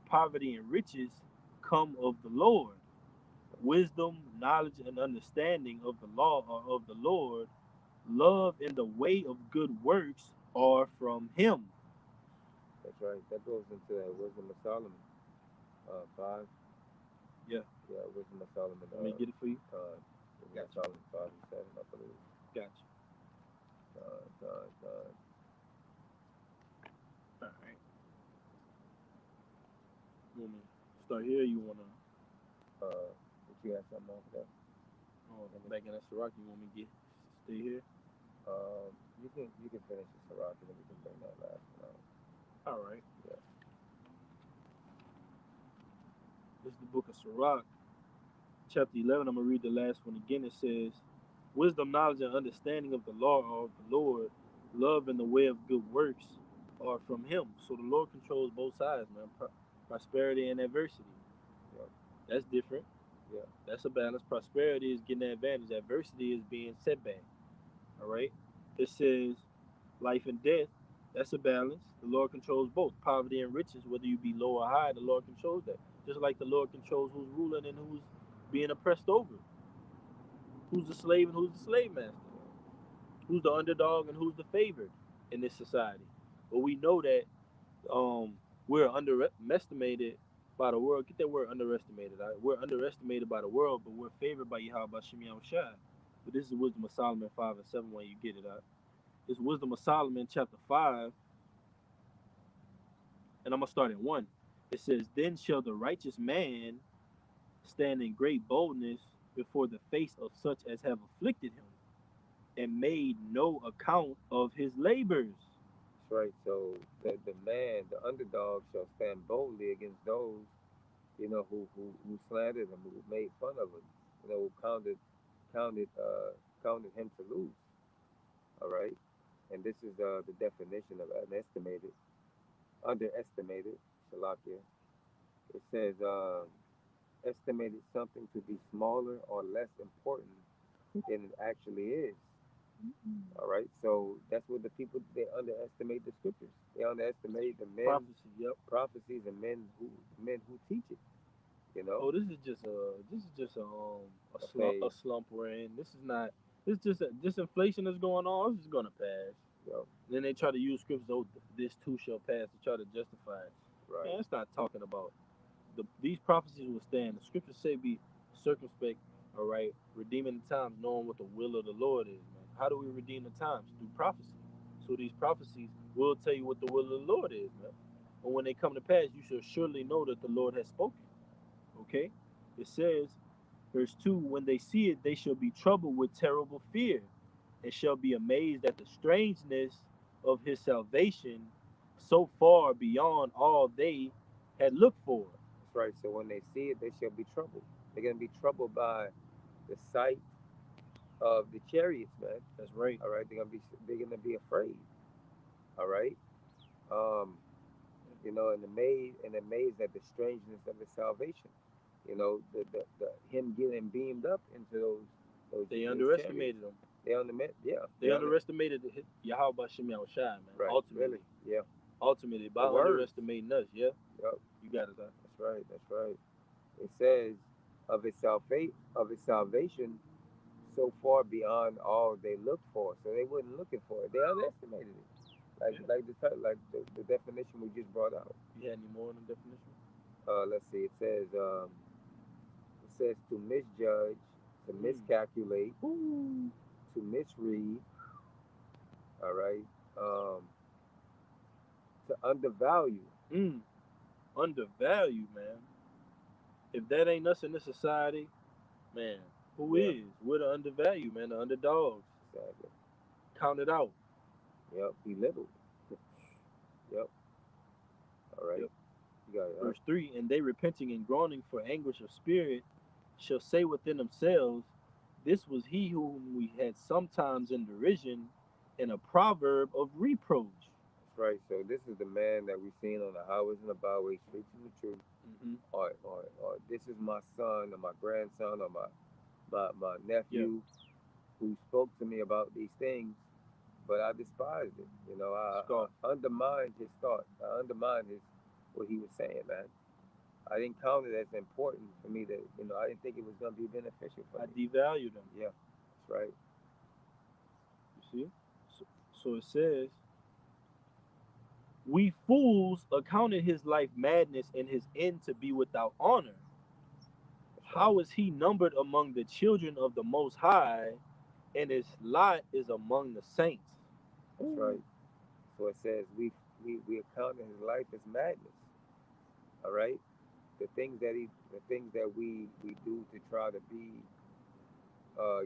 poverty and riches come of the Lord. Wisdom, knowledge, and understanding of the law are of the Lord. Love and the way of good works are from him. That's right. That goes into that wisdom of Solomon. 5. Yeah. Yeah, wisdom of Solomon. Let me get it for you. Wisdom of Solomon 5 and 7, I believe. Gotcha. Uh, uh, uh, All right. You want me to start here? Or you want to but you got something over there? back in that Sirach? You want me to stay here? You can finish the Sirach and then we can bring that last one out. All right. Yeah. This is the book of Sirach, chapter 11. I'm going to read the last one again. It says, wisdom, knowledge, and understanding of the law are of the Lord. Love and the way of good works are from him. So the Lord controls both sides, man. Prosperity and adversity. Yeah. That's different. Yeah. That's a balance. Prosperity is getting advantage. Adversity is being setback. All right. It says life and death. That's a balance. The Lord controls both. Poverty and riches, whether you be low or high, the Lord controls that. Just like the Lord controls who's ruling and who's being oppressed over. Who's the slave and who's the slave master. Who's the underdog and who's the favored in this society. But we know that um, we're underestimated by the world. Get that word underestimated. Right? We're underestimated by the world, but we're favored by Yahawah Yahawashi. But this is Wisdom of Solomon 5 and 7 when you get it out. It's Wisdom of Solomon chapter 5, and I'm going to start at 1. It says, then shall the righteous man stand in great boldness before the face of such as have afflicted him, and made no account of his labors. That's right. So the man, the underdog, shall stand boldly against those, who slandered him, who made fun of him, who counted counted him to lose. All right. And this is the definition of underestimated, Shalakia. It says estimated something to be smaller or less important than it actually is. All right, so that's what the people they underestimate the scriptures. They underestimate the Prophecy, yep. prophecies and men who teach it. You know, Oh, this is just a phase. slump we're in. This is not. This is just this inflation that's going on. This is gonna pass. Yo, Then they try to use scriptures. Oh, this too shall pass to try to justify it. right, Man, it's not talking about these prophecies will stand. The scriptures say be circumspect. All right, redeeming the times, knowing what the will of the Lord is. Man, how do we redeem the times? Through prophecy. So these prophecies will tell you what the will of the Lord is, man. And when they come to pass, you shall surely know that the Lord has spoken. Okay? It says, verse 2, when they see it, they shall be troubled with terrible fear, and shall be amazed at the strangeness of his salvation, so far beyond all they had looked for. that's right. So when they see it, they shall be troubled. They're gonna be troubled by the sight of the chariots, man. That's right. All right, they're gonna be afraid. All right, um, and amazed at the strangeness of his salvation. The him getting beamed up into those They those chariots. underestimated him. They undermet, yeah. They underestimated Yahawah Shem Yahawashi, man. Right, Ultimately. really, yeah. Ultimately, The by words, underestimating us, yeah? yep. You got it, huh? That's right, that's right. It says of his salvation so far beyond all they looked for. So they weren't looking for it. They underestimated it. Like Yeah. the definition we just brought out. You had any more in the definition? Let's see. It says to misjudge, to Mm. miscalculate, Ooh. to misread. All right. Um, to undervalue. Mm. Undervalued, man. If that ain't us in this society, man, who Yeah. is? We're the undervalued, man, the underdogs. Exactly. Counted out. Yep. Belittled. Yep. All right. Yep. You got it. Huh? Verse 3, and they repenting and groaning for anguish of spirit shall say within themselves, this was he whom we had sometimes in derision, and a proverb of reproach. right. So this is the man that we've seen on the highways and the byways preaching the truth. Mm-hmm. Or this is my son or my grandson or my Yeah. nephew who spoke to me about these things, but I despised it. Scoff. I undermined his thought. I undermined his what he was saying, man. I didn't count it as important for me to, I didn't think it was going to be beneficial for I me. devalue them. Yeah, that's right. You see? So it says, we fools accounted his life madness and his end to be without honor. That's right. How is he numbered among the children of the Most High, and his lot is among the saints? That's Ooh. right. So it says we account his life as madness. All right. The things that we do to try to be,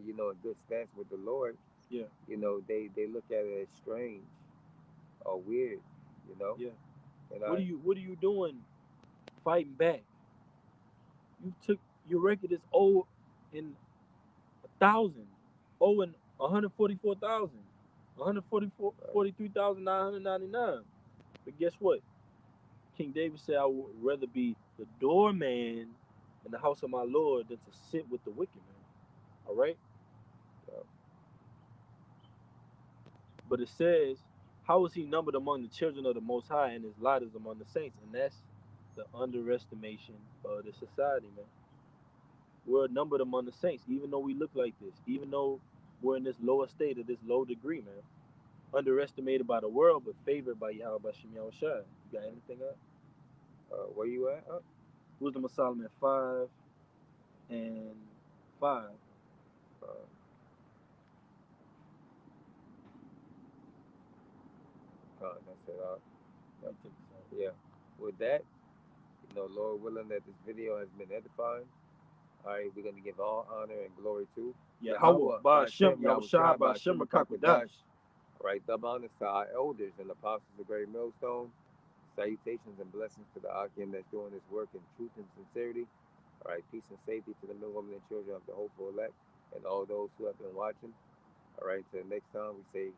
in good stance with the Lord, Yeah, they look at it as strange or weird, you know. yeah. And I, What are you doing fighting back? You took your record is 0 in 1,000, 144,000, right, 143,999. But guess what? King David said, I would rather be the doorman in the house of my Lord than to sit with the wicked man. All right? uh, But it says, how is he numbered among the children of the Most High, and his lot is among the saints? And that's the underestimation of the society, man. We're numbered among the saints, even though we look like this, even though we're in this lower state of this low degree, man. Underestimated by the world, but favored by Yahawashi Yahawashi. You got anything else? where you at? Wisdom of Solomon 5:5. Uh, that's it. Let Yep. me take this out. Yeah. With that, Lord willing, that this video has been edifying. All right, we're gonna give all honor and glory to Yahawah, Yahawah, Ba Hashem, Shem, Yahawashi, Yahawashi, Ba by Shem, Hashem, All Rakakwadash. right, double honors to our elders and apostles of Great Millstone. Salutations and blessings to the Akim that's doing this work in truth and sincerity. All right, peace and safety to the men, women, and children of the hopeful elect and all those who have been watching. All right, till next time we say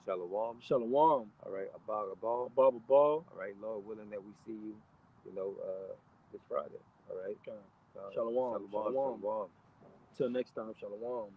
shalom. Shalom. All right, abag abal. Ababa Ball. All right, Lord willing that we see you, this Friday. All right, Okay. Shalom. shalom, Shalom. shalom. Till next time, Shalom.